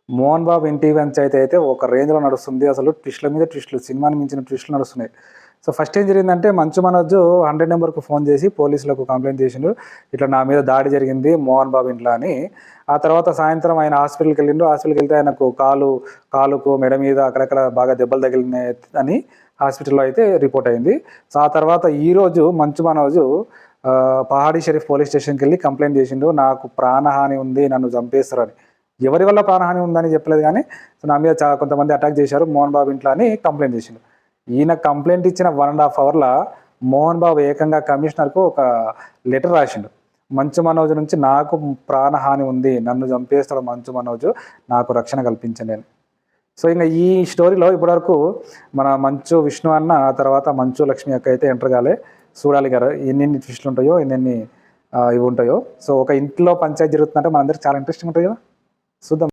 మోహన్ బాబు ఇంటి పంచాయతీ అయితే ఒక రేంజ్‌లో నడుస్తుంది. అసలు ట్విస్ట్‌ల మీద ట్విస్ట్‌లు, సినిమాని మించిన ట్విస్ట్‌లు నడుస్తున్నాయి. సో, ఫస్ట్ ఏం జరిగిందంటే మంచు మనోజ్ 100 నంబర్‌కు ఫోన్ చేసి పోలీసులకు కంప్లెయింట్ చేసిండు. ఇట్లా నా మీద దాడి జరిగింది మోహన్ బాబు ఇంట్ల అని. ఆ తర్వాత సాయంత్రం ఆయన హాస్పిటల్‌కెళ్ళిండు. హాస్పిటల్‌కెళ్తే ఆయనకు కాలుకు, మెడ మీద అక్కడక్కడ బాగా దెబ్బలు తగిలినాయి అని హాస్పిటల్‌లో అయితే రిపోర్ట్ అయింది. సో, ఆ తర్వాత ఈరోజు మంచు మనోజ్ పహాడీ షరీఫ్ పోలీస్ స్టేషన్‌కెళ్ళి కంప్లెయింట్ చేసిండు. నాకు ప్రాణహాని ఉంది. నన్ను చంపేస్తారని. ఎవరి వల్ల ప్రాణహాని ఉందని చెప్పలేదు గానీ, సో, నా మీద కొంతమంది అటాక్ చేశారు మోహన్ బాబు ఇంట్లో అని కంప్లెయింట్ చేసిండు. ఈయన కంప్లెయింట్ ఇచ్చిన 1 ½ అవర్‌ల మోహన్ బాబు ఏకంగా కమిషనర్‌కు ఒక లెటర్ రాసిండు. మంచు మనోజ్ నుంచి నాకు ప్రాణహాని ఉంది. నన్ను చంపేస్తాడు మంచు మనోజ్. నాకు రక్షణ కల్పించండి అని. సో, ఇంగ ఈ స్టోరీలో ఇప్పటివరకు మన మంచు విష్ణు అన్న, ఆ తర్వాత మంచు లక్ష్మి అక్క అయితే ఎంటర్ కాలే. చూడాలి ఇగ ఎన్నెన్ని ట్విస్ట్‌లుంటాయో, ఎన్నెన్ని ఇవి ఉంటాయో. సో, ఒక ఇంట్లో పంచాయతీ జరుగుతుందంటే మనందరికి చాలా ఇంట్రెస్టింగ్ ఉంటది కదా! చూద్దాం.